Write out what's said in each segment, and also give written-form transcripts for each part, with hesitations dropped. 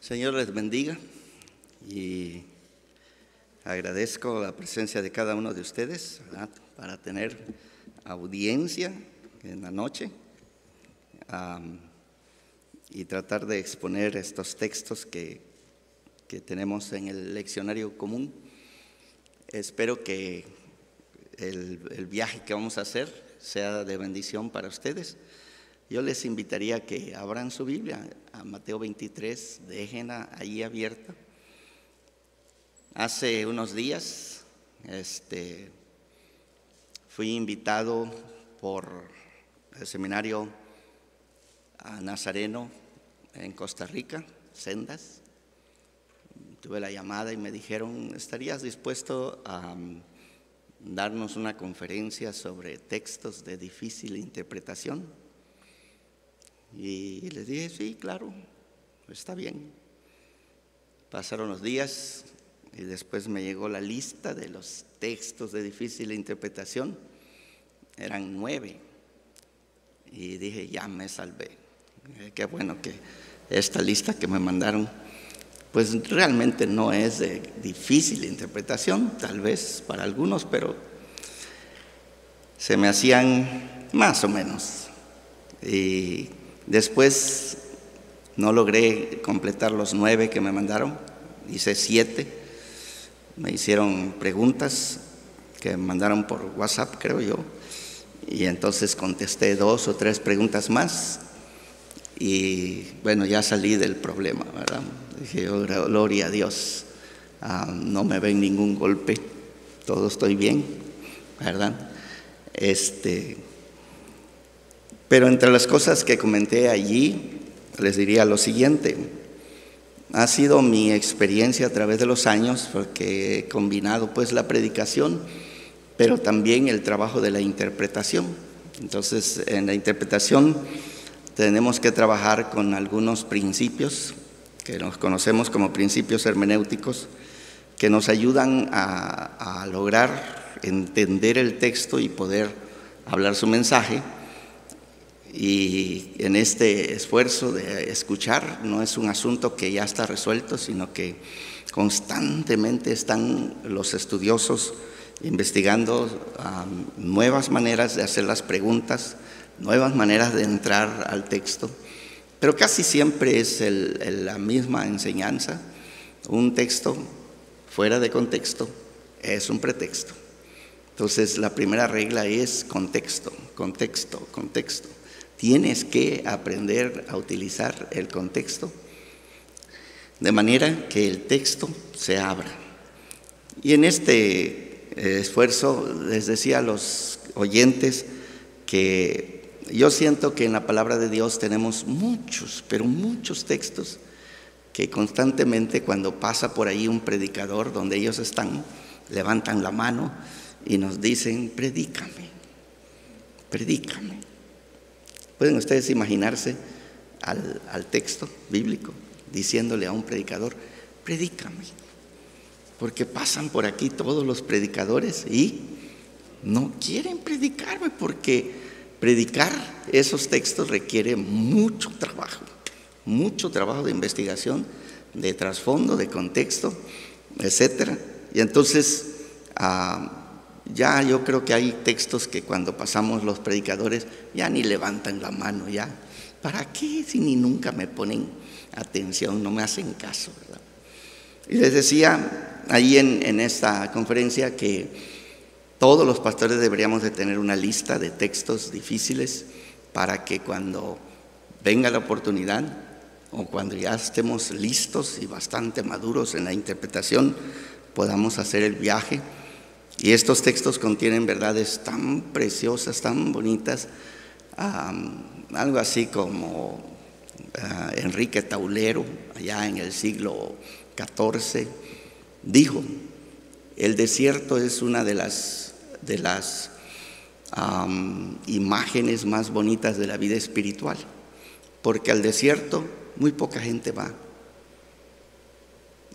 Señor les bendiga y agradezco la presencia de cada uno de ustedes, ¿verdad?, para tener audiencia en la noche y tratar de exponer estos textos que tenemos en el leccionario común. Espero que el viaje que vamos a hacer sea de bendición para ustedes. Yo les invitaría a que abran su Biblia a Mateo 23, déjenla ahí abierta. Hace unos días fui invitado por el seminario nazareno en Costa Rica, Sendas. Tuve la llamada y me dijeron: ¿estarías dispuesto a darnos una conferencia sobre textos de difícil interpretación? Y les dije: sí, claro, está bien. Pasaron los días y después me llegó la lista de los textos de difícil interpretación. Eran 9 y dije: ya me salvé. Qué bueno que esta lista que me mandaron pues realmente no es de difícil interpretación, tal vez para algunos, pero se me hacían más o menos. Y después no logré completar los 9 que me mandaron, hice 7. Me hicieron preguntas que me mandaron por WhatsApp, creo yo, y entonces contesté 2 o 3 preguntas más y bueno, ya salí del problema, ¿verdad? Dije: oh, gloria a Dios, no me ven ningún golpe, todo estoy bien, ¿verdad? Pero entre las cosas que comenté allí, les diría lo siguiente: ha sido mi experiencia a través de los años, porque he combinado pues la predicación, pero también el trabajo de la interpretación. Entonces, en la interpretación tenemos que trabajar con algunos principios que nos conocemos como principios hermenéuticos, que nos ayudan a lograr entender el texto y poder hablar su mensaje. Y en este esfuerzo de escuchar, no es un asunto que ya está resuelto, sino que constantemente están los estudiosos investigando nuevas maneras de hacer las preguntas, nuevas maneras de entrar al texto, pero casi siempre es la misma enseñanza. Un texto fuera de contexto es un pretexto. Entonces, la primera regla es contexto, contexto, contexto. Tienes que aprender a utilizar el contexto de manera que el texto se abra. Y en este esfuerzo les decía a los oyentes que yo siento que en la palabra de Dios tenemos muchos, pero muchos textos que constantemente, cuando pasa por ahí un predicador donde ellos están, levantan la mano y nos dicen: predícame, predícame. ¿Pueden ustedes imaginarse al texto bíblico diciéndole a un predicador: predícame? Porque pasan por aquí todos los predicadores y no quieren predicarme, porque predicar esos textos requiere mucho trabajo de investigación, de trasfondo, de contexto, etcétera. Y entonces ya yo creo que hay textos que cuando pasamos los predicadores ya ni levantan la mano, ya, ¿para qué? Si ni nunca me ponen atención, no me hacen caso, ¿verdad? Y les decía ahí en esta conferencia que todos los pastores deberíamos de tener una lista de textos difíciles para que cuando venga la oportunidad o cuando ya estemos listos y bastante maduros en la interpretación, podamos hacer el viaje. Y estos textos contienen verdades tan preciosas, tan bonitas, algo así como Enrique Taulero, allá en el siglo XIV, dijo: el desierto es una de las imágenes más bonitas de la vida espiritual, porque al desierto muy poca gente va.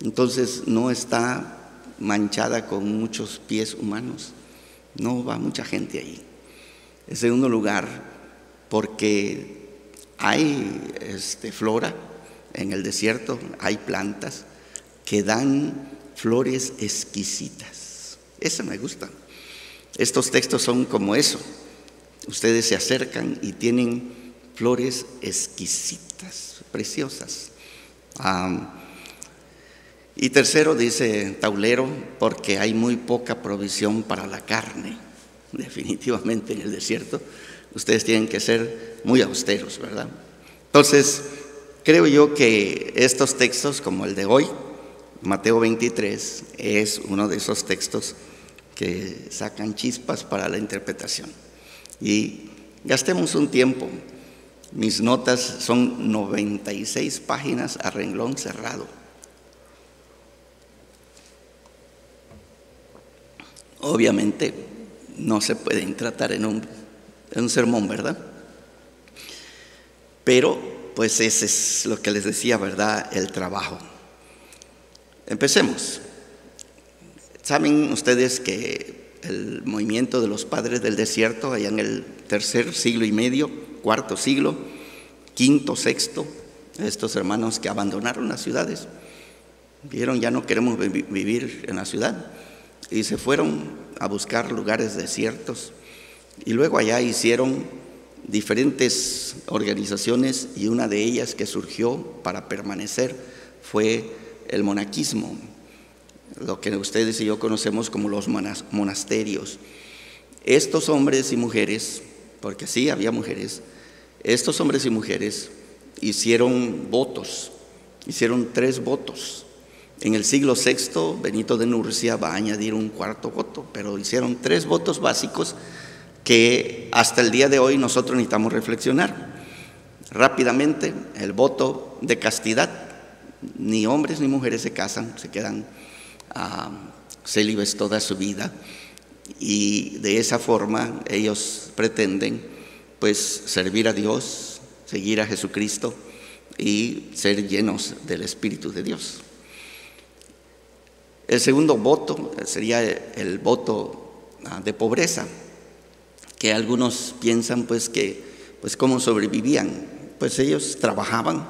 Entonces no está manchada con muchos pies humanos, no va mucha gente ahí. En segundo lugar, porque hay flora, en el desierto hay plantas que dan flores exquisitas. Eso me gusta. Estos textos son como eso. Ustedes se acercan y tienen flores exquisitas, preciosas. Y tercero, dice Taulero, porque hay muy poca provisión para la carne. Definitivamente en el desierto ustedes tienen que ser muy austeros, ¿verdad? Entonces, creo yo que estos textos, como el de hoy, Mateo 23, es uno de esos textos que sacan chispas para la interpretación. Y gastemos un tiempo. Mis notas son 96 páginas a renglón cerrado. Obviamente no se pueden tratar en un sermón, ¿verdad? Pero pues ese es lo que les decía, ¿verdad? El trabajo. Empecemos. Saben ustedes que el movimiento de los padres del desierto, allá en el tercer siglo y medio, cuarto siglo, quinto, sexto, estos hermanos que abandonaron las ciudades, vieron, ya no queremos vivir en la ciudad, y se fueron a buscar lugares desiertos, y luego allá hicieron diferentes organizaciones, y una de ellas que surgió para permanecer fue el monaquismo, lo que ustedes y yo conocemos como los monasterios. Estos hombres y mujeres, porque sí había mujeres, estos hombres y mujeres hicieron votos, hicieron 3 votos. En el siglo VI, Benito de Nurcia va a añadir un 4.º voto, pero hicieron 3 votos básicos que hasta el día de hoy nosotros necesitamos reflexionar. Rápidamente, el voto de castidad: ni hombres ni mujeres se casan, se quedan célibes toda su vida, y de esa forma ellos pretenden pues servir a Dios, seguir a Jesucristo y ser llenos del Espíritu de Dios. El segundo voto sería el voto de pobreza, que algunos piensan pues que cómo sobrevivían. Pues ellos trabajaban,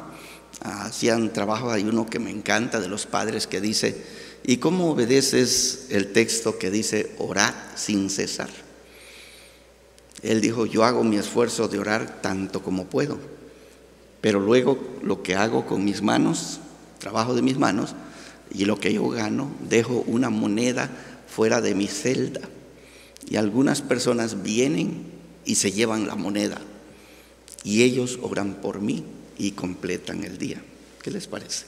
hacían trabajo. Hay uno que me encanta de los padres que dice: ¿y cómo obedeces el texto que dice orad sin cesar? Él dijo: yo hago mi esfuerzo de orar tanto como puedo, pero luego lo que hago con mis manos, trabajo de mis manos, y lo que yo gano, dejo una moneda fuera de mi celda, y algunas personas vienen y se llevan la moneda, y ellos oran por mí y completan el día. ¿Qué les parece?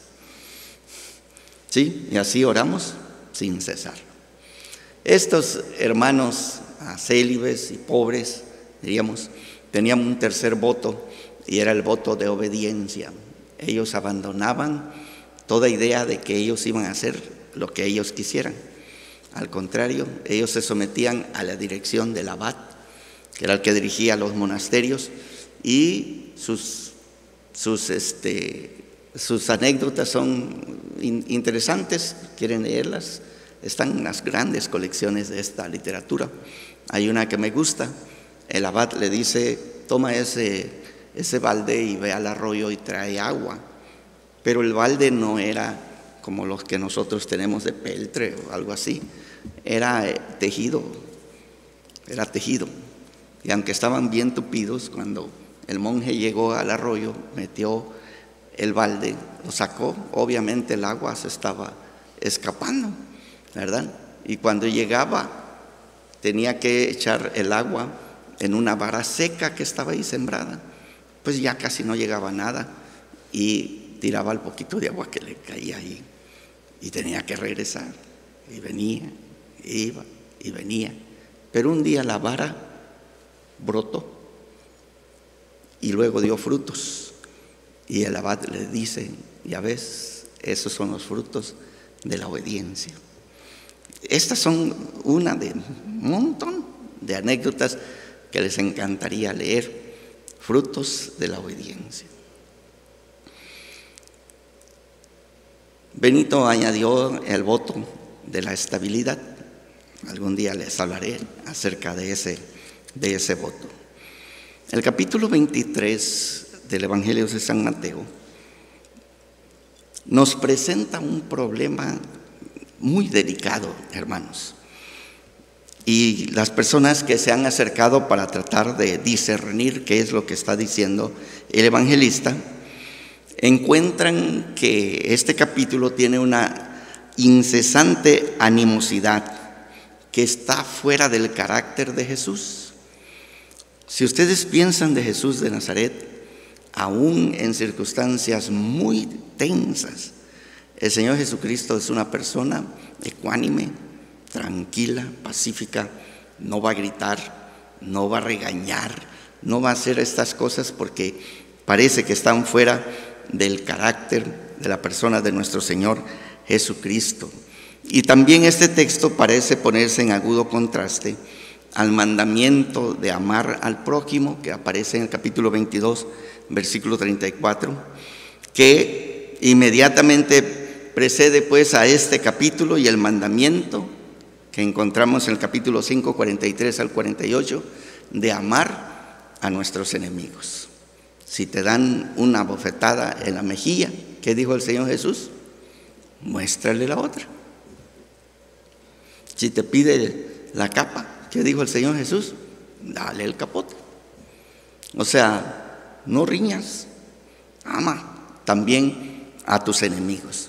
Sí, y así oramos sin cesar. Estos hermanos célibes y pobres, diríamos, tenían un tercer voto, y era el voto de obediencia. Ellos abandonaban toda idea de que ellos iban a hacer lo que ellos quisieran. Al contrario, ellos se sometían a la dirección del abad, que era el que dirigía los monasterios, y sus anécdotas son interesantes. ¿Quieren leerlas? Están en las grandes colecciones de esta literatura. Hay una que me gusta. El abad le dice: toma ese balde y ve al arroyo y trae agua. Pero el balde no era como los que nosotros tenemos de peltre o algo así. Era tejido. Y aunque estaban bien tupidos, cuando el monje llegó al arroyo, metió el balde, lo sacó, obviamente el agua se estaba escapando, ¿verdad? Y cuando llegaba, tenía que echar el agua en una vara seca que estaba ahí sembrada. Pues ya casi no llegaba nada, y tiraba el poquito de agua que le caía ahí, y tenía que regresar, y venía, iba y venía. Pero un día la vara brotó y luego dio frutos, y el abad le dice: ya ves, esos son los frutos de la obediencia. Estas son una de un montón de anécdotas que les encantaría leer, frutos de la obediencia. Benito añadió el voto de la estabilidad. Algún día les hablaré acerca de ese voto. El capítulo 23 del Evangelio de San Mateo nos presenta un problema muy delicado, hermanos. Y las personas que se han acercado para tratar de discernir qué es lo que está diciendo el evangelista, encuentran que este capítulo tiene una incesante animosidad que está fuera del carácter de Jesús. Si ustedes piensan de Jesús de Nazaret, aún en circunstancias muy tensas, el Señor Jesucristo es una persona ecuánime, tranquila, pacífica, no va a gritar, no va a regañar, no va a hacer estas cosas porque parece que están fuera del carácter de la persona de nuestro Señor Jesucristo. Y también este texto parece ponerse en agudo contraste al mandamiento de amar al prójimo, que aparece en el capítulo 22, versículo 34, que inmediatamente precede pues a este capítulo y el mandamiento que encontramos en el capítulo 5, 43 al 48, de amar a nuestros enemigos. Si te dan una bofetada en la mejilla, ¿qué dijo el Señor Jesús? Muéstrale la otra. Si te pide la capa, ¿qué dijo el Señor Jesús? Dale el capote. O sea, no riñas, ama también a tus enemigos.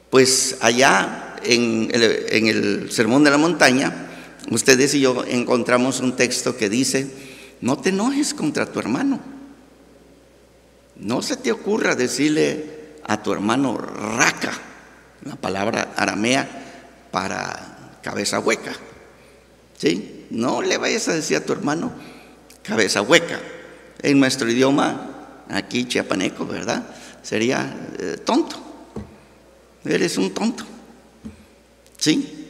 Pues allá en el Sermón de la Montaña, ustedes y yo encontramos un texto que dice: no te enojes contra tu hermano. No se te ocurra decirle a tu hermano raca, la palabra aramea para cabeza hueca. ¿Sí? No le vayas a decir a tu hermano cabeza hueca. En nuestro idioma, aquí chiapaneco, ¿verdad? Sería tonto. Eres un tonto. ¿Sí?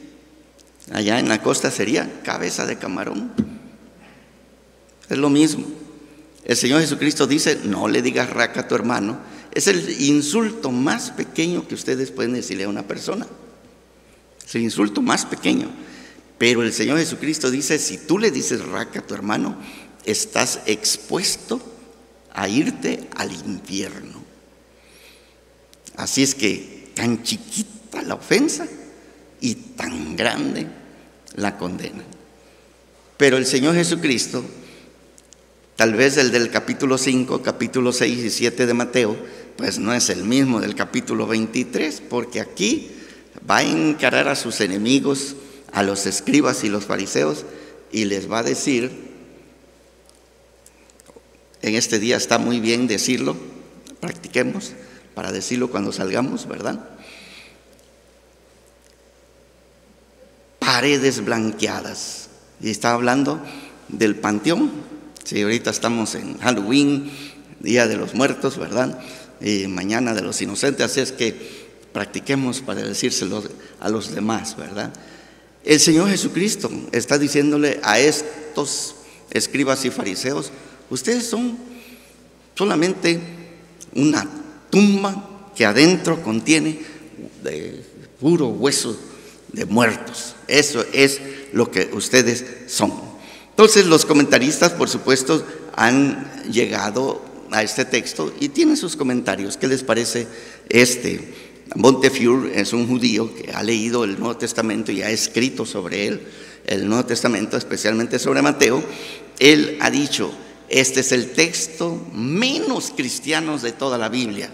Allá en la costa sería cabeza de camarón. Es lo mismo. El Señor Jesucristo dice: no le digas raca a tu hermano. Es el insulto más pequeño que ustedes pueden decirle a una persona. Es el insulto más pequeño. Pero el Señor Jesucristo dice: si tú le dices raca a tu hermano, estás expuesto a irte al infierno. Así es que tan chiquita la ofensa y tan grande la condena. Pero el Señor Jesucristo, tal vez el del capítulo 5, capítulo 6 y 7 de Mateo, pues no es el mismo del capítulo 23, porque aquí va a encarar a sus enemigos, a los escribas y los fariseos, y les va a decir, en este día está muy bien decirlo, practiquemos para decirlo cuando salgamos, ¿verdad? Paredes blanqueadas. Y está hablando del panteón. Sí, ahorita estamos en Halloween, Día de los Muertos, ¿verdad? Y mañana de los Inocentes, así es que practiquemos para decírselo a los demás, ¿verdad? El Señor Jesucristo está diciéndole a estos escribas y fariseos: ustedes son solamente una tumba que adentro contiene de puro hueso de muertos. Eso es lo que ustedes son. Entonces los comentaristas, por supuesto, han llegado a este texto y tienen sus comentarios. ¿Qué les parece este? Montefiore es un judío que ha leído el Nuevo Testamento y ha escrito sobre él, el Nuevo Testamento, especialmente sobre Mateo. Él ha dicho: este es el texto menos cristiano de toda la Biblia,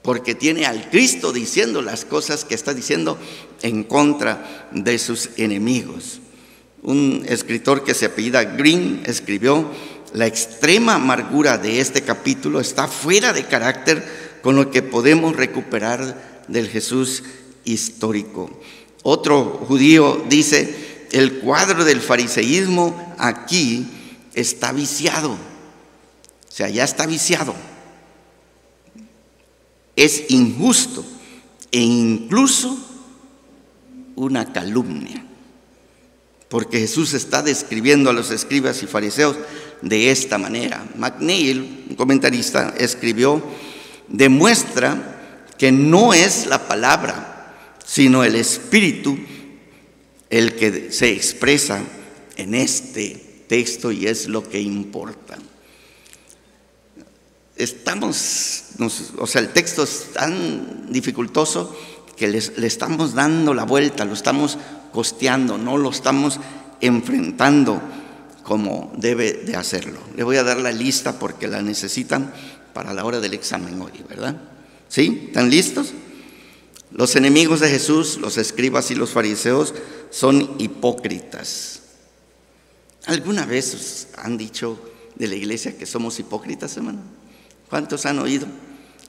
porque tiene al Cristo diciendo las cosas que está diciendo en contra de sus enemigos. Un escritor que se apellida Green escribió: la extrema amargura de este capítulo está fuera de carácter con lo que podemos recuperar del Jesús histórico. Otro judío dice: el cuadro del fariseísmo aquí está viciado. O sea, ya está viciado. Es injusto e incluso una calumnia, porque Jesús está describiendo a los escribas y fariseos de esta manera. McNeil, un comentarista, escribió: demuestra que no es la palabra, sino el Espíritu el que se expresa en este texto, y es lo que importa. el texto es tan dificultoso que le estamos dando la vuelta, lo estamos costeando, no lo estamos enfrentando como debe de hacerlo. Le voy a dar la lista porque la necesitan para la hora del examen hoy, ¿verdad? ¿Sí? ¿Están listos? Los enemigos de Jesús, los escribas y los fariseos, son hipócritas. ¿Alguna vez os han dicho de la iglesia que somos hipócritas, hermano? ¿Cuántos han oído?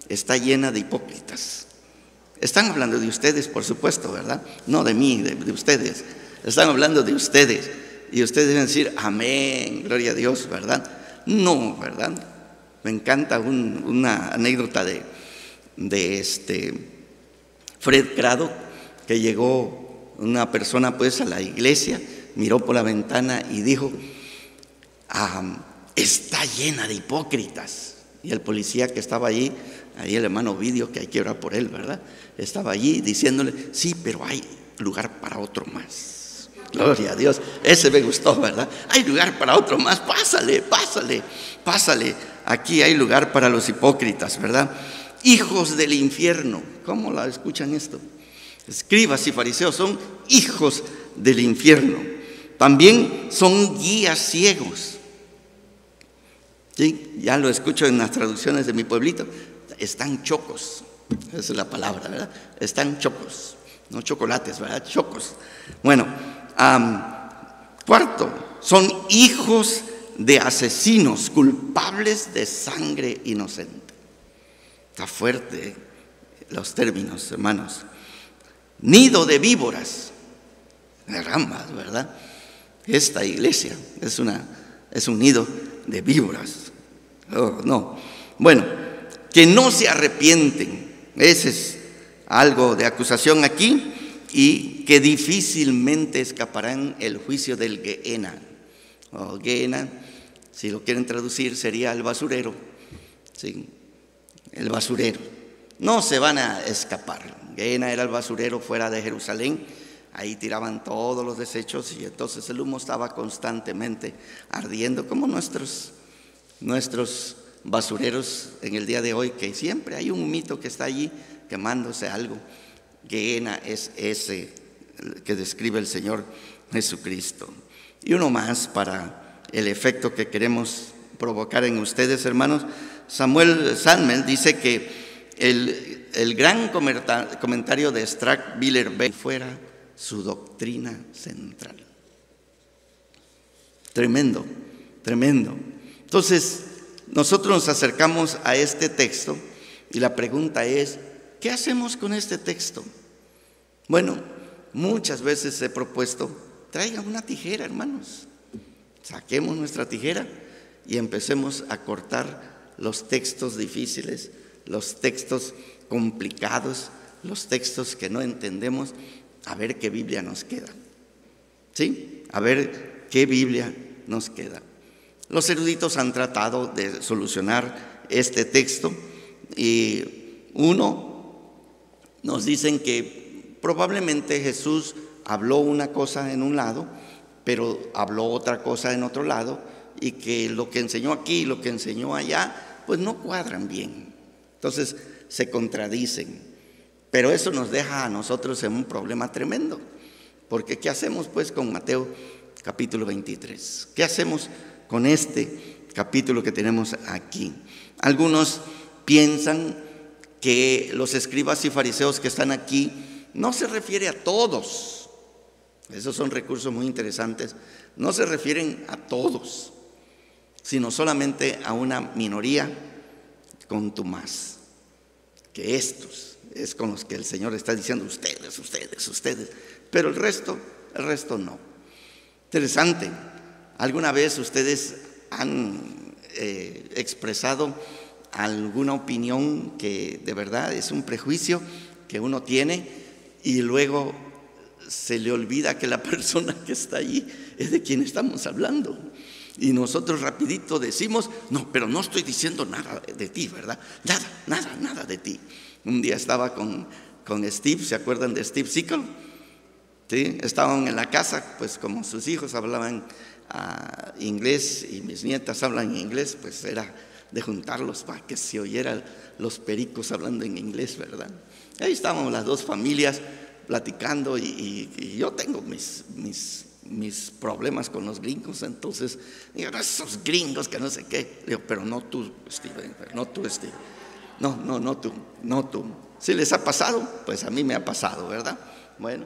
Está llena de hipócritas. Están hablando de ustedes, por supuesto, ¿verdad? No de mí, de ustedes. Están hablando de ustedes. Y ustedes deben decir, amén, gloria a Dios, ¿verdad? No, ¿verdad? Me encanta una anécdota de Fred Craddock, que llegó una persona pues a la iglesia, miró por la ventana y dijo, está llena de hipócritas. Y el policía que estaba allí el hermano Ovidio, que hay que orar por él, ¿verdad? Estaba allí diciéndole, sí, pero hay lugar para otro más. Gloria a Dios, ese me gustó, ¿verdad? Hay lugar para otro más, pásale. Aquí hay lugar para los hipócritas, ¿verdad? Hijos del infierno. ¿Cómo la escuchan esto? Escribas y fariseos son hijos del infierno. También son guías ciegos. ¿Sí? Ya lo escucho en las traducciones de mi pueblito. Están chocos. Esa es la palabra, ¿verdad? Están chocos. No chocolates, ¿verdad? Chocos. Bueno, cuarto, son hijos de asesinos, culpables de sangre inocente. Está fuerte los términos, hermanos. Nido de víboras. Caramba, ¿verdad? Esta iglesia es un nido de víboras. Oh, no. Bueno, que no se arrepienten. Ese es algo de acusación aquí. Y que difícilmente escaparán el juicio del Gehenna. Gehenna, si lo quieren traducir, sería el basurero. Sí, el basurero. No se van a escapar. Gehenna era el basurero fuera de Jerusalén. Ahí tiraban todos los desechos y entonces el humo estaba constantemente ardiendo, como nuestros basureros en el día de hoy, que siempre hay un humito que está allí quemándose algo. Gehenna es ese que describe el Señor Jesucristo. Y uno más para el efecto que queremos provocar en ustedes, hermanos. Samuel Sandel dice que el gran comentario de Stracke-Willer fuera su doctrina central. Tremendo, tremendo. Entonces, nosotros nos acercamos a este texto y la pregunta es, ¿qué hacemos con este texto? Bueno, muchas veces he propuesto, traigan una tijera, hermanos. Saquemos nuestra tijera y empecemos a cortar los textos difíciles, los textos complicados, los textos que no entendemos, a ver qué Biblia nos queda. ¿Sí? A ver qué Biblia nos queda. Los eruditos han tratado de solucionar este texto y nos dicen que probablemente Jesús habló una cosa en un lado, pero habló otra cosa en otro lado, y que lo que enseñó aquí y lo que enseñó allá, pues no cuadran bien. Entonces se contradicen. Pero eso nos deja a nosotros en un problema tremendo. Porque ¿qué hacemos pues con Mateo capítulo 23? ¿Qué hacemos con este capítulo que tenemos aquí? Algunos piensan que los escribas y fariseos que están aquí no se refiere a todos. Esos son recursos muy interesantes. No se refieren a todos, sino solamente a una minoría contumaz. Que estos es con los que el Señor está diciendo ustedes. Pero el resto no. Interesante. ¿Alguna vez ustedes han expresado alguna opinión que de verdad es un prejuicio que uno tiene y luego se le olvida que la persona que está allí es de quien estamos hablando? Y nosotros rapidito decimos, no, pero no estoy diciendo nada de ti, ¿verdad? Nada de ti. Un día estaba con Steve, ¿se acuerdan de Steve Sickle? ¿Sí? Estaban en la casa, pues como sus hijos hablaban inglés y mis nietas hablan inglés, pues era de juntarlos para que se oyeran los pericos hablando en inglés, ¿verdad? Ahí estábamos las dos familias platicando y yo tengo mis problemas con los gringos, entonces digo, esos gringos que no sé qué. Digo, pero no tú, Steven, no tú, Steven. No tú. Si les ha pasado, pues a mí me ha pasado, ¿verdad? Bueno.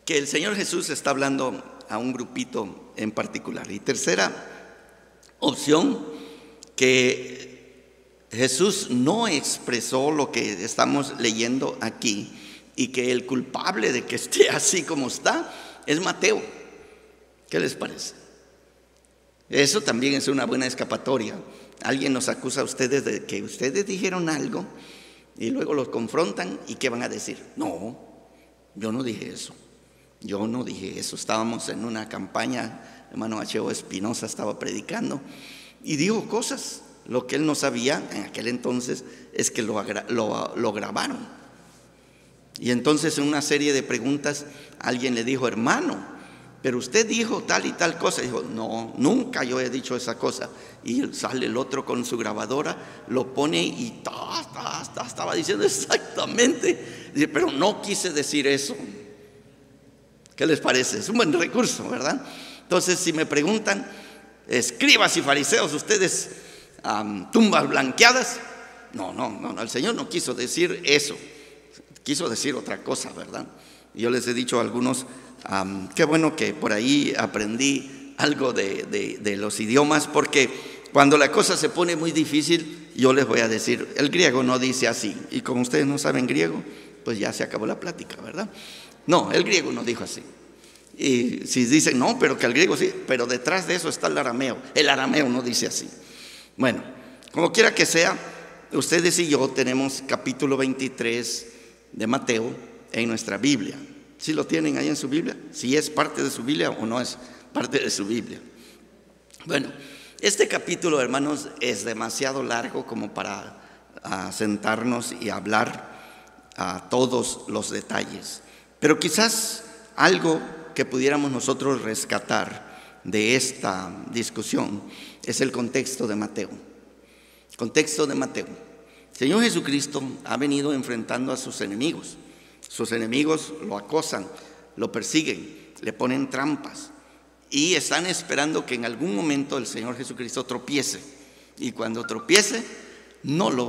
Que el Señor Jesús está hablando a un grupito en particular. Y tercera opción, que Jesús no expresó lo que estamos leyendo aquí y que el culpable de que esté así como está es Mateo. ¿Qué les parece? Eso también es una buena escapatoria. Alguien nos acusa a ustedes de que ustedes dijeron algo y luego los confrontan y ¿qué van a decir? No, yo no dije eso. Yo no dije eso. Estábamos en una campaña, hermano H.O. Espinosa estaba predicando y dijo cosas. Lo que él no sabía en aquel entonces es que lo grabaron. Y entonces en una serie de preguntas alguien le dijo, hermano, pero usted dijo tal y tal cosa. Y dijo, no, nunca yo he dicho esa cosa. Y sale el otro con su grabadora, lo pone y estaba diciendo exactamente. Dice, pero no quise decir eso. ¿Qué les parece? Es un buen recurso, ¿verdad? Entonces, si me preguntan, escribas y fariseos, ustedes tumbas blanqueadas. No, el Señor no quiso decir eso. Quiso decir otra cosa, ¿verdad? Y yo les he dicho a algunos, qué bueno que por ahí aprendí algo de los idiomas, porque cuando la cosa se pone muy difícil, yo les voy a decir, el griego no dice así. Y como ustedes no saben griego, pues ya se acabó la plática, ¿verdad? No, el griego no dijo así. Y si dicen, no, pero que el griego sí, pero detrás de eso está el arameo. El arameo no dice así. Bueno, como quiera que sea, ustedes y yo tenemos capítulo 23 de Mateo en nuestra Biblia. ¿Sí lo tienen ahí en su Biblia? ¿Sí es parte de su Biblia o no es parte de su Biblia? Bueno, este capítulo, hermanos, es demasiado largo como para sentarnos y hablar a todos los detalles. Pero quizás algo que pudiéramos nosotros rescatar de esta discusión es el contexto de Mateo. Contexto de Mateo. El Señor Jesucristo ha venido enfrentando a sus enemigos. Sus enemigos lo acosan, lo persiguen, le ponen trampas y están esperando que en algún momento el Señor Jesucristo tropiece. Y cuando tropiece, no le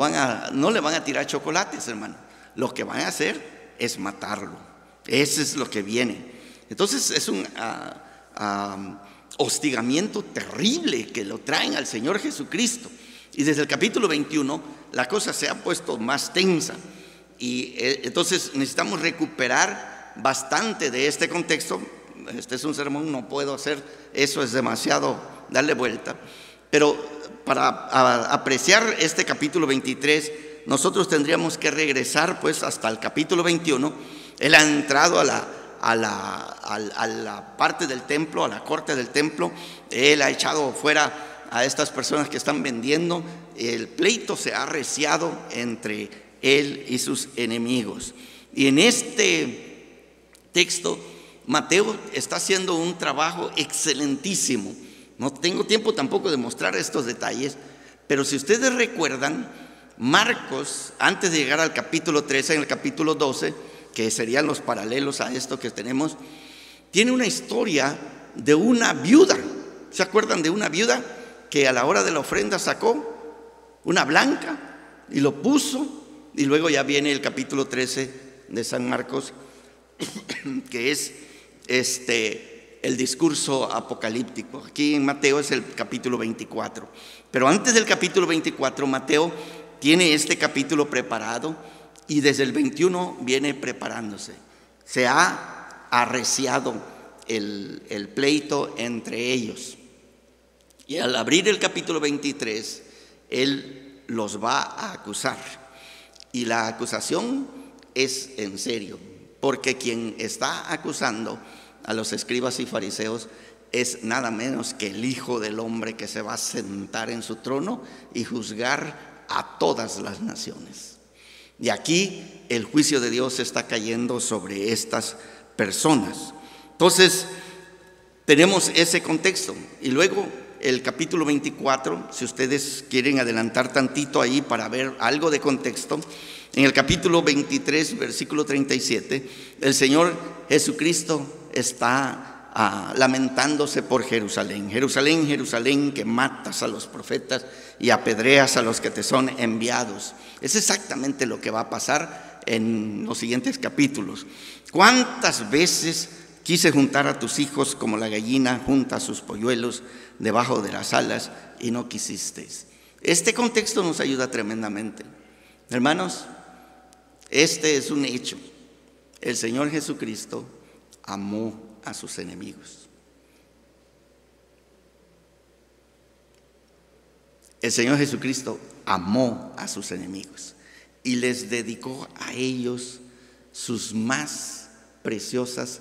van a tirar chocolates, hermano. Lo que van a hacer es matarlo. Eso es lo que viene. Entonces es un hostigamiento terrible que lo traen al Señor Jesucristo. Y desde el capítulo 21 la cosa se ha puesto más tensa. Y entonces necesitamos recuperar bastante de este contexto. Este es un sermón, no puedo hacer eso, es demasiado darle vuelta. Pero para apreciar este capítulo 23, nosotros tendríamos que regresar pues hasta el capítulo 21. Él ha entrado a la parte del templo, a la corte del templo. Él ha echado fuera a estas personas que están vendiendo. El pleito se ha arreciado entre él y sus enemigos. Y en este texto, Mateo está haciendo un trabajo excelentísimo. No tengo tiempo tampoco de mostrar estos detalles, pero si ustedes recuerdan, Marcos, antes de llegar al capítulo 13, en el capítulo 12, que serían los paralelos a esto que tenemos, tiene una historia de una viuda. ¿Se acuerdan de una viuda que a la hora de la ofrenda sacó una blanca y lo puso? Y luego ya viene el capítulo 13 de San Marcos, que es el discurso apocalíptico. Aquí en Mateo es el capítulo 24. Pero antes del capítulo 24, Mateo tiene este capítulo preparado y desde el 21 viene preparándose. Se ha arreciado el pleito entre ellos. Y al abrir el capítulo 23, él los va a acusar. Y la acusación es en serio, porque quien está acusando a los escribas y fariseos es nada menos que el Hijo del Hombre, que se va a sentar en su trono y juzgar a todas las naciones. Y aquí el juicio de Dios está cayendo sobre estas personas. Entonces, tenemos ese contexto. Y luego el capítulo 24, si ustedes quieren adelantar tantito ahí para ver algo de contexto, en el capítulo 23, versículo 37, el Señor Jesucristo está lamentándose por Jerusalén. Jerusalén, Jerusalén, que matas a los profetas y apedreas a los que te son enviados. Es exactamente lo que va a pasar en los siguientes capítulos. ¿Cuántas veces quise juntar a tus hijos como la gallina junta sus polluelos debajo de las alas y no quisisteis? Este contexto nos ayuda tremendamente. Hermanos, este es un hecho. El Señor Jesucristo amó a sus enemigos. El Señor Jesucristo amó a sus enemigos y les dedicó a ellos sus más preciosas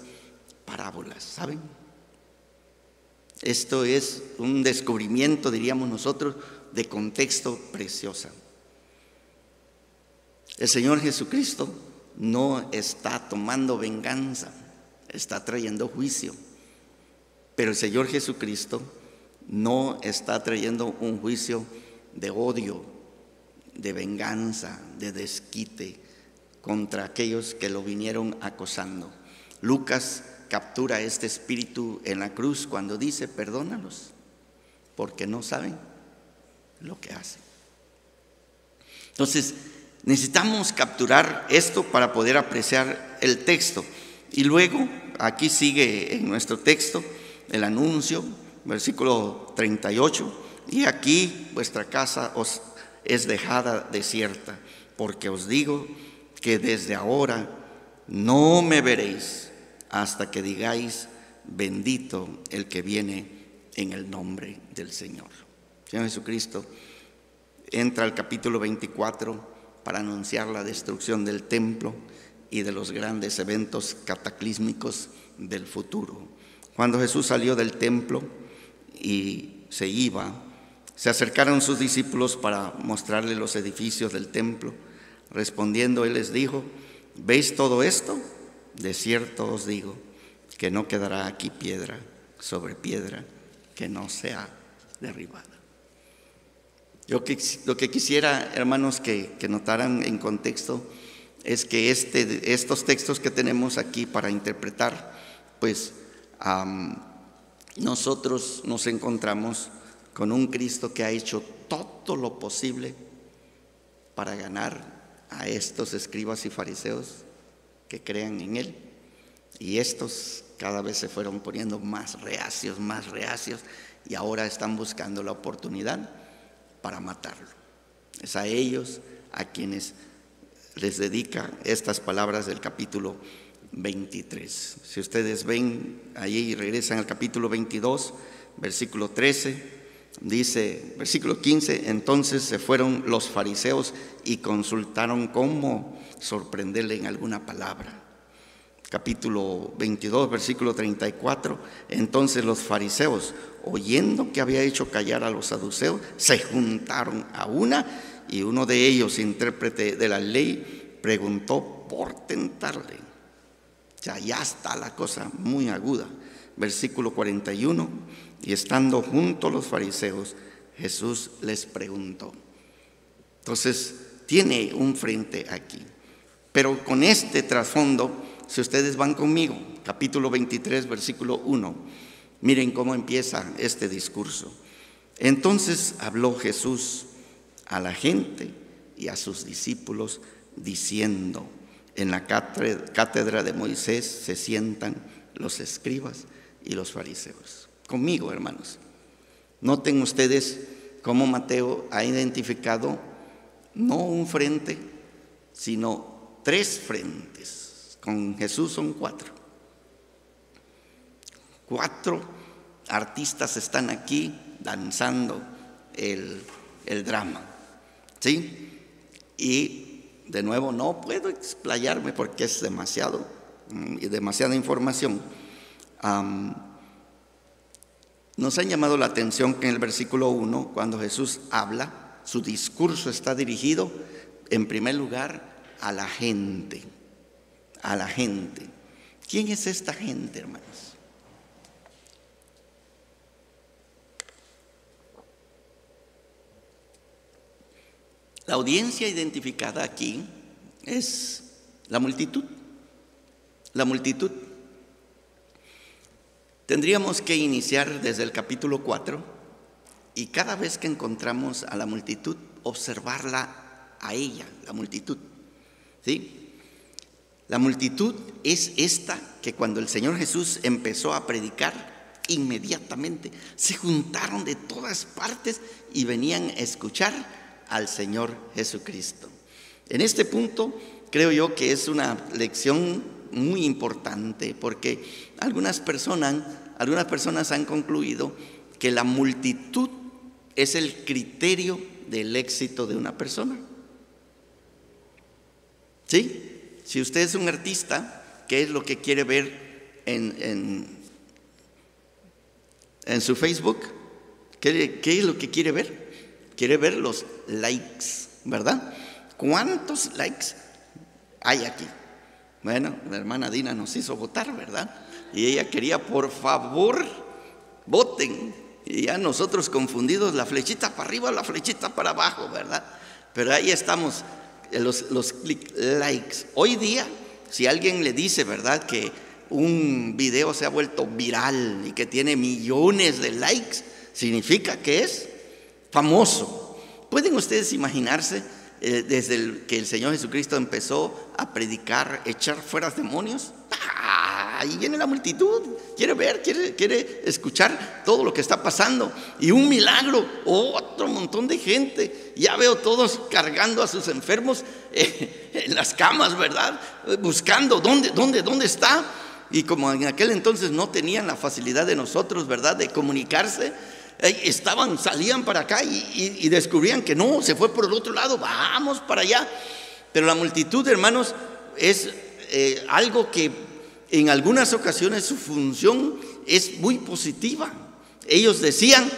parábolas, ¿saben? Esto es un descubrimiento, diríamos nosotros, de contexto preciosa. El Señor Jesucristo no está tomando venganza, está trayendo juicio. Pero el Señor Jesucristo no está trayendo un juicio de odio, de venganza, de desquite contra aquellos que lo vinieron acosando. Lucas captura este espíritu en la cruz cuando dice: perdónalos, porque no saben lo que hacen. Entonces, necesitamos capturar esto para poder apreciar el texto. Y luego, aquí sigue en nuestro texto el anuncio, versículo 38, y aquí vuestra casa os es dejada desierta, porque os digo que desde ahora no me veréis hasta que digáis: bendito el que viene en el nombre del Señor. Señor Jesucristo entra al capítulo 24 para anunciar la destrucción del templo y de los grandes eventos cataclísmicos del futuro. Cuando Jesús salió del templo y se iba, se acercaron sus discípulos para mostrarle los edificios del templo. Respondiendo, Él les dijo: ¿veis todo esto? De cierto os digo que no quedará aquí piedra sobre piedra que no sea derribada. Lo que quisiera, hermanos, que notaran en contexto es que estos textos que tenemos aquí para interpretar, pues nosotros nos encontramos con un Cristo que ha hecho todo lo posible para ganar a estos escribas y fariseos que crean en Él. Y estos cada vez se fueron poniendo más reacios, y ahora están buscando la oportunidad para matarlo. Es a ellos a quienes les dedica estas palabras del capítulo 23. Si ustedes ven allí y regresan al capítulo 22, versículo 13, dice, versículo 15: entonces se fueron los fariseos y consultaron cómo sorprenderle en alguna palabra. Capítulo 22, versículo 34, entonces los fariseos, oyendo que había hecho callar a los saduceos, se juntaron a una, y uno de ellos, intérprete de la ley, preguntó por tentarle. O sea, ya está la cosa muy aguda. Versículo 41, y estando junto a los fariseos, Jesús les preguntó. Entonces, tiene un frente aquí. Pero con este trasfondo, si ustedes van conmigo, capítulo 23, versículo 1, miren cómo empieza este discurso. Entonces habló Jesús a la gente y a sus discípulos diciendo: en la cátedra de Moisés se sientan los escribas y los fariseos. Conmigo, hermanos. Noten ustedes cómo Mateo ha identificado no un frente, sino tres frentes. Con Jesús son cuatro. Cuatro artistas están aquí danzando el drama, ¿sí? Y de nuevo no puedo explayarme porque es demasiada información. Nos han llamado la atención que en el versículo 1, cuando Jesús habla, su discurso está dirigido en primer lugar a la gente. A la gente. ¿Quién es esta gente, hermanos? La audiencia identificada aquí es la multitud. La multitud. Tendríamos que iniciar desde el capítulo 4 y cada vez que encontramos a la multitud, observarla a ella, la multitud. ¿Sí? La multitud es esta que cuando el Señor Jesús empezó a predicar, inmediatamente se juntaron de todas partes y venían a escuchar al Señor Jesucristo. En este punto creo yo que es una lección muy importante, porque algunas personas han concluido que la multitud es el criterio del éxito de una persona. ¿Sí? Si usted es un artista, ¿qué es lo que quiere ver en su Facebook? ¿Qué es lo que quiere ver? Quiere ver los likes, ¿verdad? ¿Cuántos likes hay aquí? Bueno, la hermana Dina nos hizo votar, ¿verdad? Y ella quería, por favor, voten. Y ya nosotros confundidos, la flechita para arriba, la flechita para abajo, ¿verdad? Pero ahí estamos, los likes. Hoy día, si alguien le dice, ¿verdad?, que un video se ha vuelto viral y que tiene millones de likes, significa que es famoso. ¿Pueden ustedes imaginarse desde que el Señor Jesucristo empezó a predicar, echar fuera demonios? Ahí viene la multitud, quiere ver, quiere escuchar todo lo que está pasando. Y un milagro, otro montón de gente. Ya veo todos cargando a sus enfermos en las camas, ¿verdad? Buscando dónde está. Y como en aquel entonces no tenían la facilidad de nosotros, ¿verdad?, de comunicarse, salían para acá y descubrían que no, se fue por el otro lado, vamos para allá. Pero la multitud, hermanos, es algo que en algunas ocasiones su función es muy positiva. Ellos decían,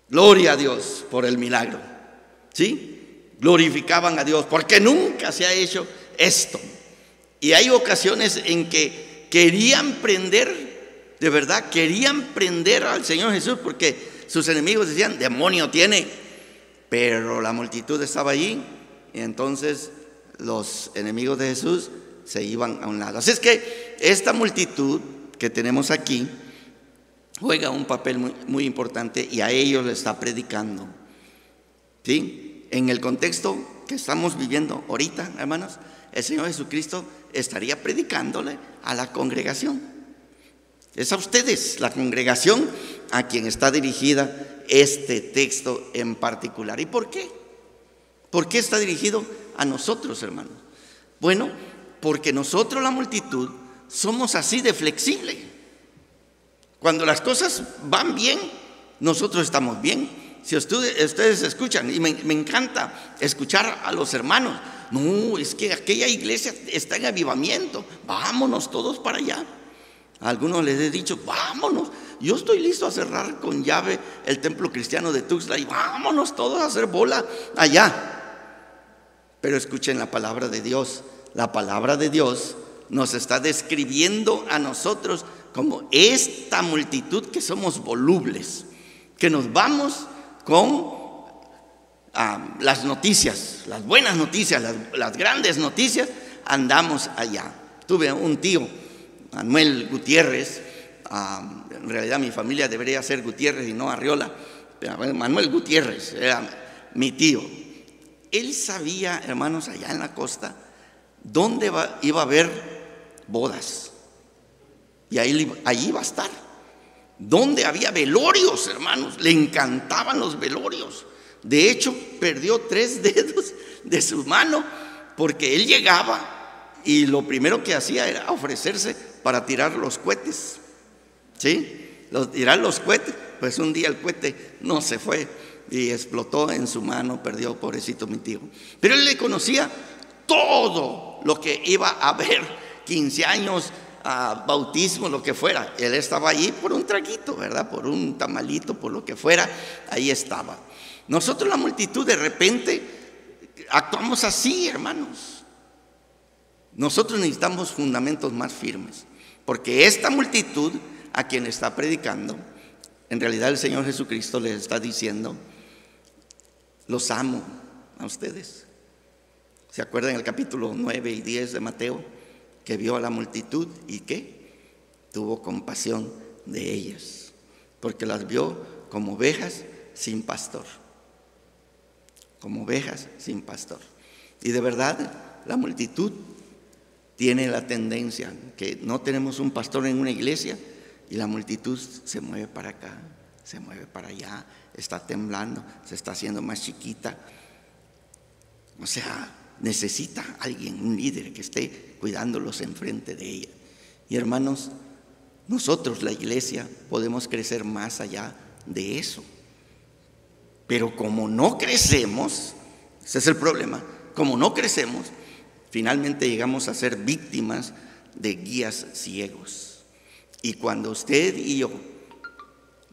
gloria a Dios por el milagro, ¿sí? Glorificaban a Dios porque nunca se ha hecho esto. Y hay ocasiones en que querían prender, de verdad, querían prender al Señor Jesús porque sus enemigos decían, demonio tiene. Pero la multitud estaba allí y entonces los enemigos de Jesús se iban a un lado. Así es que esta multitud que tenemos aquí juega un papel muy importante y a ellos le está predicando. ¿Sí? En el contexto que estamos viviendo ahorita, hermanos, el Señor Jesucristo estaría predicándole a la congregación. Es a ustedes, la congregación, a quien está dirigida este texto en particular. ¿Y por qué? ¿Por qué está dirigido a nosotros, hermanos? Bueno, porque nosotros, la multitud, somos así de flexible. Cuando las cosas van bien, nosotros estamos bien. Si ustedes escuchan, y me encanta escuchar a los hermanos, no, es que aquella iglesia está en avivamiento, vámonos todos para allá. A algunos les he dicho, vámonos, yo estoy listo a cerrar con llave el templo cristiano de Tuxtla y vámonos todos a hacer bola allá. Pero escuchen la palabra de Dios. La palabra de Dios nos está describiendo a nosotros como esta multitud que somos volubles, que nos vamos con las noticias, las buenas noticias, las grandes noticias, andamos allá. Tuve un tío, Manuel Gutiérrez, en realidad mi familia debería ser Gutiérrez y no Arriola, pero Manuel Gutiérrez era mi tío. Él sabía, hermanos, allá en la costa, dónde iba a haber bodas, y allí iba a estar. Donde había velorios, hermanos, le encantaban los velorios. De hecho, perdió 3 dedos de su mano porque él llegaba y lo primero que hacía era ofrecerse para tirar los cohetes. ¿Sí? Tirar los cohetes, pues un día el cohete no se fue y explotó en su mano, perdió, pobrecito mi tío. Pero él le conocía todo lo que iba a haber, 15 años, bautismo, lo que fuera. Él estaba allí por un traguito, ¿verdad? Por un tamalito, por lo que fuera, ahí estaba. Nosotros, la multitud, de repente actuamos así, hermanos. Nosotros necesitamos fundamentos más firmes, porque esta multitud a quien está predicando, en realidad el Señor Jesucristo les está diciendo, los amo a ustedes. ¿Se acuerdan el capítulo 9 y 10 de Mateo? Que vio a la multitud y ¿qué? Tuvo compasión de ellas, porque las vio como ovejas sin pastor. Como ovejas sin pastor. Y de verdad, la multitud tiene la tendencia que no tenemos un pastor en una iglesia y la multitud se mueve para acá, se mueve para allá, está temblando, se está haciendo más chiquita. O sea, necesita alguien, un líder que esté cuidándolos enfrente de ella. Y hermanos, nosotros, la iglesia, podemos crecer más allá de eso. Pero como no crecemos, ese es el problema, como no crecemos, finalmente llegamos a ser víctimas de guías ciegos. Y cuando usted y yo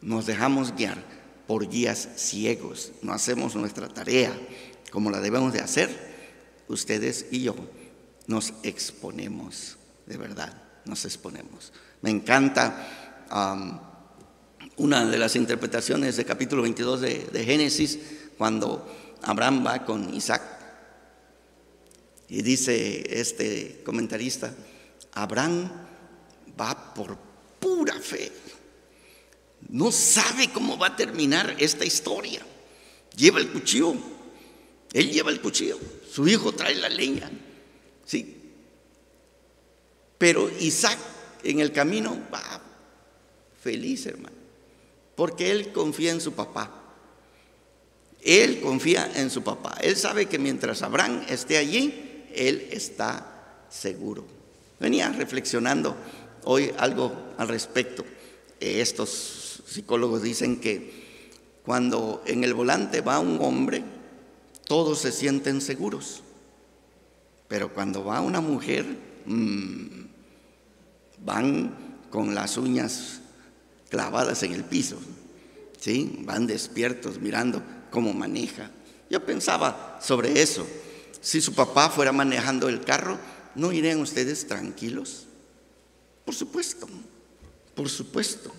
nos dejamos guiar por guías ciegos, no hacemos nuestra tarea como la debemos de hacer, ustedes y yo nos exponemos, de verdad, nos exponemos. Me encanta una de las interpretaciones del capítulo 22 de Génesis, cuando Abraham va con Isaac. Y dice este comentarista, Abraham va por pura fe. No sabe cómo va a terminar esta historia. Lleva el cuchillo. Él lleva el cuchillo. Su hijo trae la leña. Sí. Pero Isaac en el camino va feliz, hermano. Porque él confía en su papá. Él confía en su papá. Él sabe que mientras Abraham esté allí, él está seguro. Venía reflexionando hoy algo al respecto. Estos psicólogos dicen que cuando en el volante va un hombre, todos se sienten seguros. Pero cuando va una mujer, van con las uñas clavadas en el piso, ¿sí? Van despiertos mirando cómo maneja. Yo pensaba sobre eso. Si su papá fuera manejando el carro, ¿no irían ustedes tranquilos? Por supuesto, por supuesto.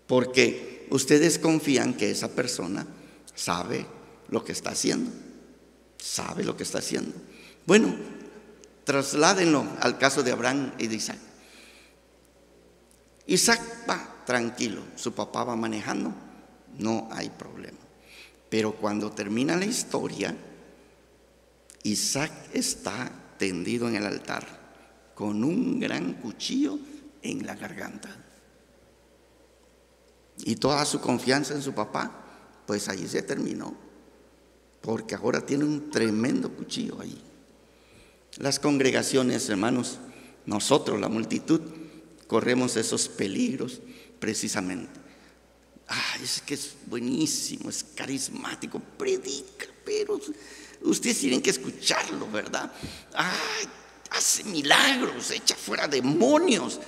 Porque ustedes confían que esa persona sabe lo que está haciendo. Sabe lo que está haciendo. Bueno, trasládenlo al caso de Abraham y de Isaac. Isaac va tranquilo, su papá va manejando, no hay problema. Pero cuando termina la historia, Isaac está tendido en el altar con un gran cuchillo en la garganta. Y toda su confianza en su papá, pues ahí se terminó, porque ahora tiene un tremendo cuchillo ahí. Las congregaciones, hermanos, nosotros, la multitud, corremos esos peligros precisamente. Es que es buenísimo, es carismático, predica, pero ustedes tienen que escucharlo, ¿verdad? Hace milagros, echa fuera demonios.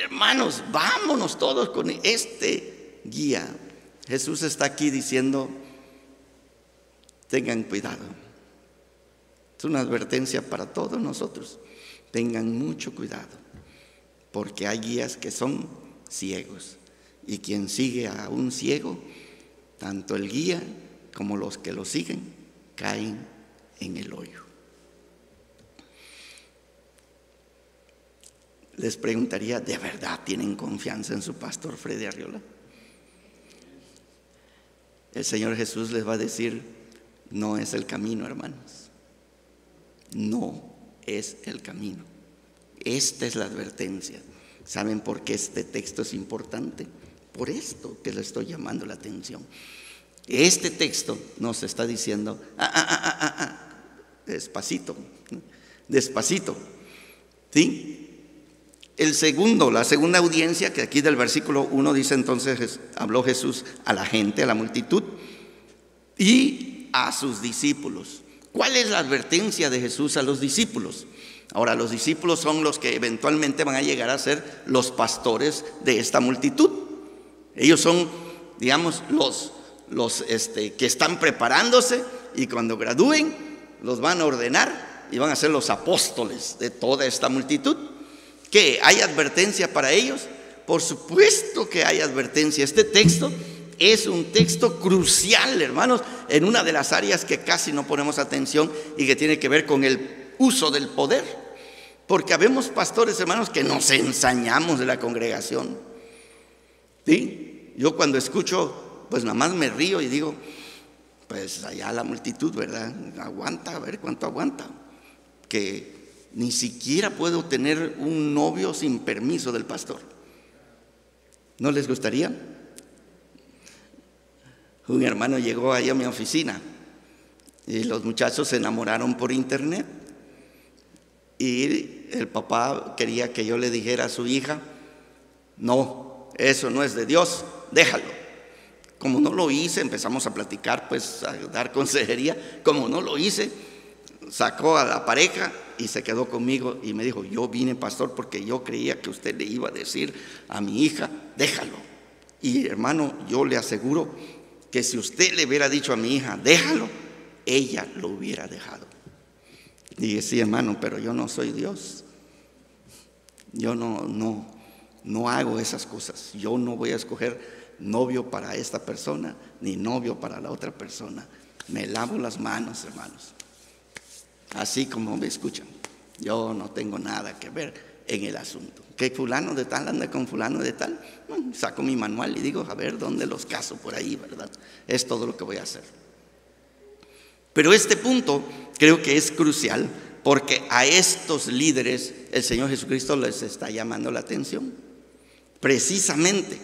Hermanos, vámonos todos con este guía. Jesús está aquí diciendo, tengan cuidado. Es una advertencia para todos nosotros. Tengan mucho cuidado, porque hay guías que son ciegos. Y quien sigue a un ciego, tanto el guía como los que lo siguen, caen en el hoyo. Les preguntaría, ¿de verdad tienen confianza en su pastor Freddy Arriola? El Señor Jesús les va a decir, no es el camino, hermanos. No es el camino. Esta es la advertencia. ¿Saben por qué este texto es importante? Por esto que le estoy llamando la atención. Este texto nos está diciendo, despacito, despacito, ¿sí? La segunda audiencia, que aquí del versículo 1 dice, entonces habló Jesús a la gente, a la multitud y a sus discípulos. ¿Cuál es la advertencia de Jesús a los discípulos? Ahora, los discípulos son los que eventualmente van a llegar a ser los pastores de esta multitud. Ellos son, digamos, los que están preparándose, y cuando gradúen los van a ordenar y van a ser los apóstoles de toda esta multitud. ¿Qué? ¿Hay advertencia para ellos? Por supuesto que hay advertencia. Este texto es un texto crucial, hermanos, en una de las áreas que casi no ponemos atención y que tiene que ver con el uso del poder. Porque habemos pastores, hermanos, que nos ensañamos de la congregación. ¿Sí? Yo cuando escucho, pues nada más me río y digo, pues allá la multitud, ¿verdad? Aguanta, a ver cuánto aguanta. Que ni siquiera puedo tener un novio sin permiso del pastor. ¿No les gustaría? Un hermano llegó ahí a mi oficina y los muchachos se enamoraron por internet. Y el papá quería que yo le dijera a su hija, no, eso no es de Dios, déjalo. Como no lo hice, empezamos a platicar, pues a dar consejería. Como no lo hice, sacó a la pareja y se quedó conmigo y me dijo, yo vine, pastor, porque yo creía que usted le iba a decir a mi hija, déjalo. Y hermano, yo le aseguro que si usted le hubiera dicho a mi hija, déjalo, ella lo hubiera dejado. Dije, sí, hermano, pero yo no soy Dios. Yo no hago esas cosas. Yo no voy a escoger novio para esta persona, ni novio para la otra persona. Me lavo las manos, hermanos. Así como me escuchan. Yo no tengo nada que ver en el asunto. Que fulano de tal anda con fulano de tal. Bueno, saco mi manual y digo, a ver, ¿dónde los caso por ahí, verdad? Es todo lo que voy a hacer. Pero este punto creo que es crucial porque a estos líderes el Señor Jesucristo les está llamando la atención. Precisamente,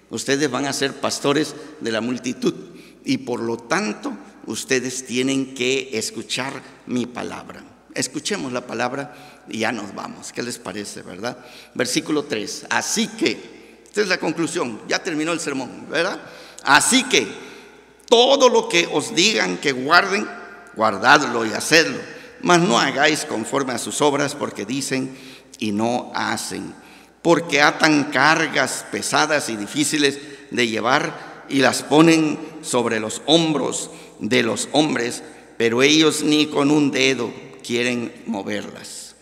ustedes van a ser pastores de la multitud y por lo tanto ustedes tienen que escuchar mi palabra. Escuchemos la palabra y ya nos vamos. ¿Qué les parece, verdad? Versículo 3. Así que, esta es la conclusión, ya terminó el sermón, ¿verdad? Así que todo lo que os digan que guarden, guardadlo y hacedlo, mas no hagáis conforme a sus obras, porque dicen y no hacen. Porque atan cargas pesadas y difíciles de llevar y las ponen sobre los hombros de los hombres, pero ellos ni con un dedo quieren moverlas.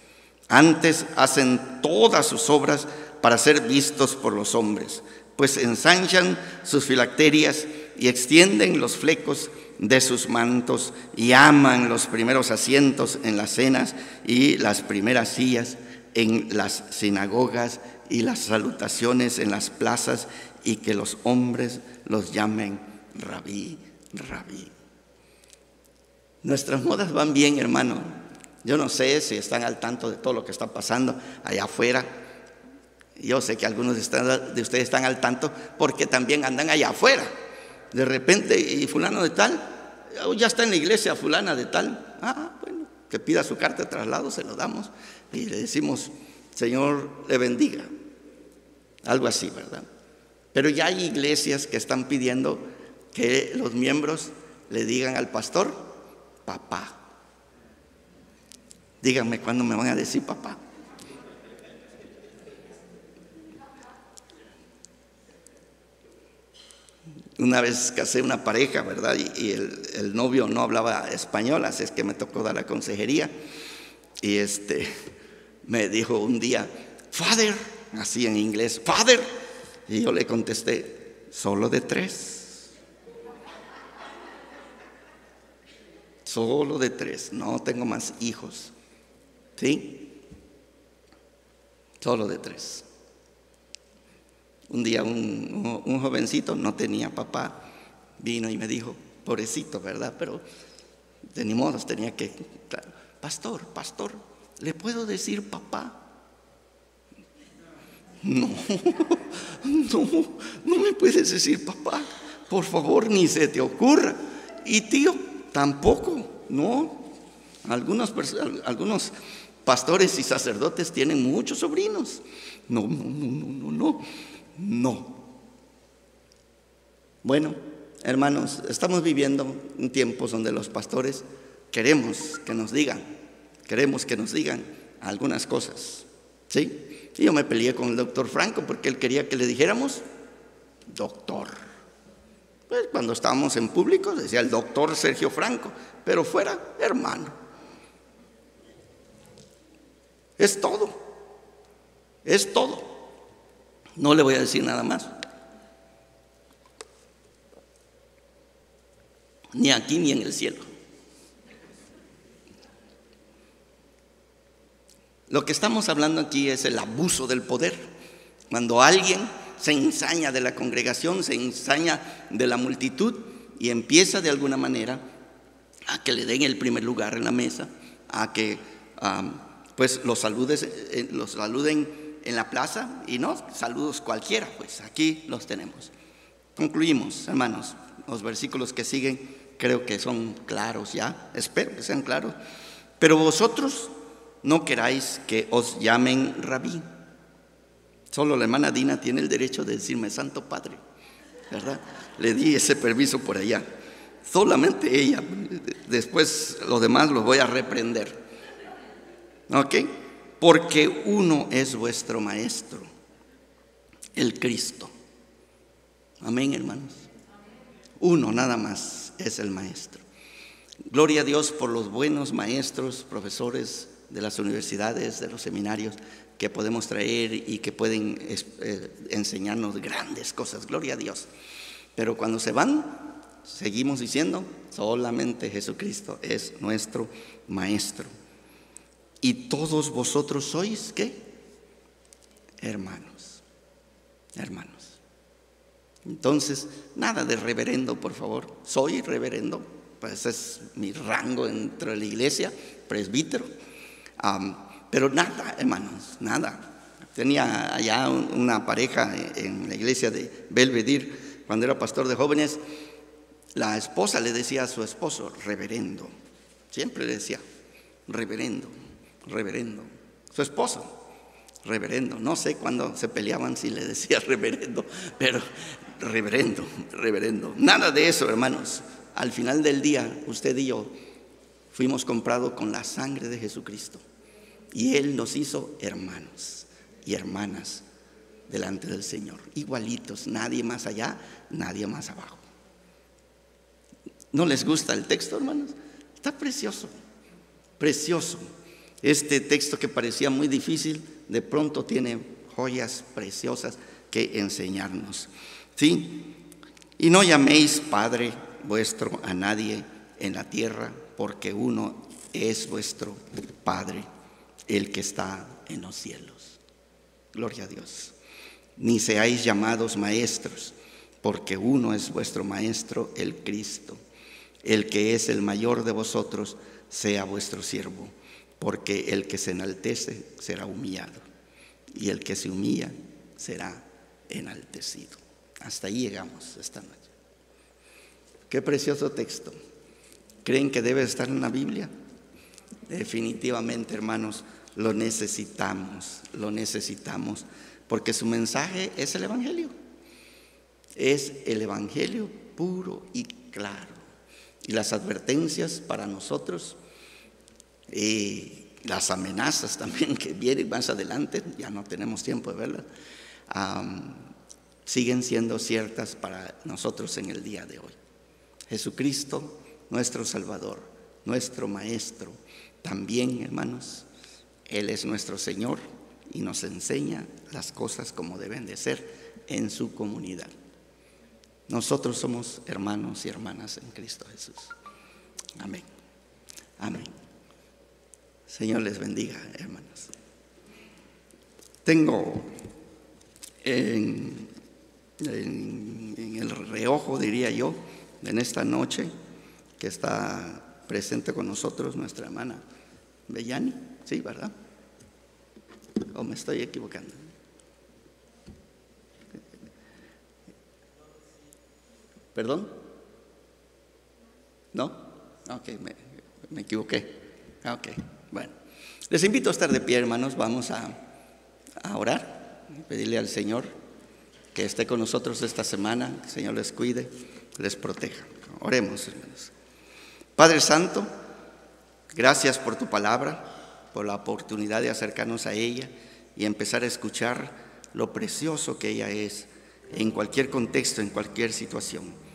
Antes hacen todas sus obras para ser vistos por los hombres, pues ensanchan sus filacterias y extienden los flecos de sus mantos y aman los primeros asientos en las cenas y las primeras sillas en las sinagogas y las salutaciones en las plazas y que los hombres los llamen rabí, rabí. Nuestras modas van bien, hermano. Yo no sé si están al tanto de todo lo que está pasando allá afuera. Yo sé que algunos de ustedes están al tanto porque también andan allá afuera. De repente, y fulano de tal, ya está en la iglesia fulana de tal. Bueno, que pida su carta de traslado, se lo damos y le decimos, Señor le bendiga. Algo así, ¿verdad? Pero ya hay iglesias que están pidiendo que los miembros le digan al pastor, papá. Díganme cuándo me van a decir papá. Una vez casé una pareja, ¿verdad? Y el novio no hablaba español, así es que me tocó dar la consejería. Y me dijo un día, Father, así en inglés, Father. Y yo le contesté, solo de 3. Solo de 3, no tengo más hijos. ¿Sí? Solo de 3. Un día un jovencito, no tenía papá, vino y me dijo, pobrecito, ¿verdad? Pero de ni modo, tenía que, pastor, ¿le puedo decir papá? No me puedes decir papá, por favor, ni se te ocurra. Y tío, tampoco, no. Algunos pastores y sacerdotes tienen muchos sobrinos. No. Bueno, hermanos, estamos viviendo en tiempos donde los pastores queremos que nos digan algunas cosas, ¿sí? Y yo me peleé con el doctor Franco porque él quería que le dijéramos doctor. Pues cuando estábamos en público decía el doctor Sergio Franco, pero fuera hermano. Es todo. No le voy a decir nada más. ni aquí ni en el cielo. Lo que estamos hablando aquí es el abuso del poder. Cuando alguien se ensaña de la congregación, se ensaña de la multitud y empieza de alguna manera a que le den el primer lugar en la mesa, a que pues los saluden en la plaza, y no saludos cualquiera, pues aquí los tenemos. Concluimos, hermanos. Los versículos que siguen creo que son claros ya, espero que sean claros. Pero vosotros no queráis que os llamen rabí. Solo la hermana Dina tiene el derecho de decirme Santo Padre, ¿verdad? Le di ese permiso por allá. Solamente ella. Después los demás los voy a reprender. ¿Ok? Porque uno es vuestro maestro, el Cristo. Amén, hermanos. Uno nada más es el maestro. Gloria a Dios por los buenos maestros, profesores de las universidades, de los seminarios que podemos traer y que pueden enseñarnos grandes cosas. Gloria a Dios. Pero cuando se van, seguimos diciendo, solamente Jesucristo es nuestro maestro. Y todos vosotros sois, ¿qué? Hermanos. Hermanos. Entonces, nada de reverendo, por favor. Soy reverendo, pues es mi rango dentro de la iglesia, presbítero. Pero nada, hermanos, nada. Tenía allá una pareja en la iglesia de Belvedere, cuando era pastor de jóvenes. La esposa le decía a su esposo, reverendo. Siempre le decía, reverendo, reverendo. Su esposo, reverendo. No sé cuándo se peleaban si le decía reverendo, pero reverendo, reverendo. Nada de eso, hermanos. Al final del día, usted y yo fuimos comprados con la sangre de Jesucristo. Y Él nos hizo hermanos y hermanas delante del Señor. Igualitos, nadie más allá, nadie más abajo. ¿No les gusta el texto, hermanos? Está precioso, precioso. Este texto que parecía muy difícil, de pronto tiene joyas preciosas que enseñarnos. ¿Sí? Y no llaméis Padre vuestro a nadie en la tierra, porque uno es vuestro Padre, el que está en los cielos. Gloria a Dios. Ni seáis llamados maestros, porque uno es vuestro maestro, el Cristo. El que es el mayor de vosotros sea vuestro siervo, porque el que se enaltece será humillado, y el que se humilla será enaltecido. Hasta ahí llegamos esta noche. Qué precioso texto. ¿Creen que debe estar en la Biblia? Definitivamente, hermanos, lo necesitamos, porque su mensaje es el Evangelio. Es el Evangelio puro y claro. Y las advertencias para nosotros, las amenazas también que vienen más adelante, ya no tenemos tiempo de verlas, siguen siendo ciertas para nosotros en el día de hoy. Jesucristo, nuestro Salvador, nuestro Maestro, también, hermanos, Él es nuestro Señor y nos enseña las cosas como deben de ser en su comunidad. Nosotros somos hermanos y hermanas en Cristo Jesús. Amén. Amén. Señor les bendiga, hermanos. Tengo en el reojo, diría yo, en esta noche que está presente con nosotros nuestra hermana Bellani. Sí, ¿verdad? ¿O me estoy equivocando? ¿Perdón? ¿No? Ok, me equivoqué. Ok, bueno. Les invito a estar de pie, hermanos. Vamos a orar, pedirle al Señor que esté con nosotros esta semana, que el Señor les cuide, les proteja. Oremos, hermanos. Padre Santo, gracias por tu palabra, por la oportunidad de acercarnos a ella y empezar a escuchar lo precioso que ella es en cualquier contexto, en cualquier situación.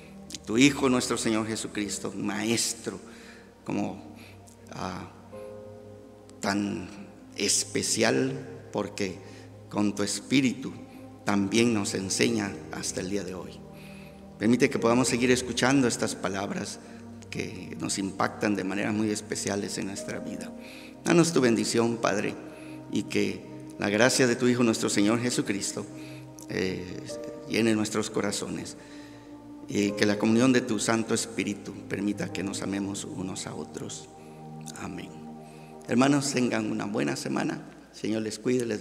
Tu Hijo, nuestro Señor Jesucristo, Maestro, como tan especial, porque con tu Espíritu también nos enseña hasta el día de hoy. Permite que podamos seguir escuchando estas palabras que nos impactan de maneras muy especiales en nuestra vida. Danos tu bendición, Padre, y que la gracia de tu Hijo, nuestro Señor Jesucristo, llene nuestros corazones, y que la comunión de tu Santo Espíritu permita que nos amemos unos a otros. Amén. Hermanos, tengan una buena semana. Señor les cuide, les bendiga.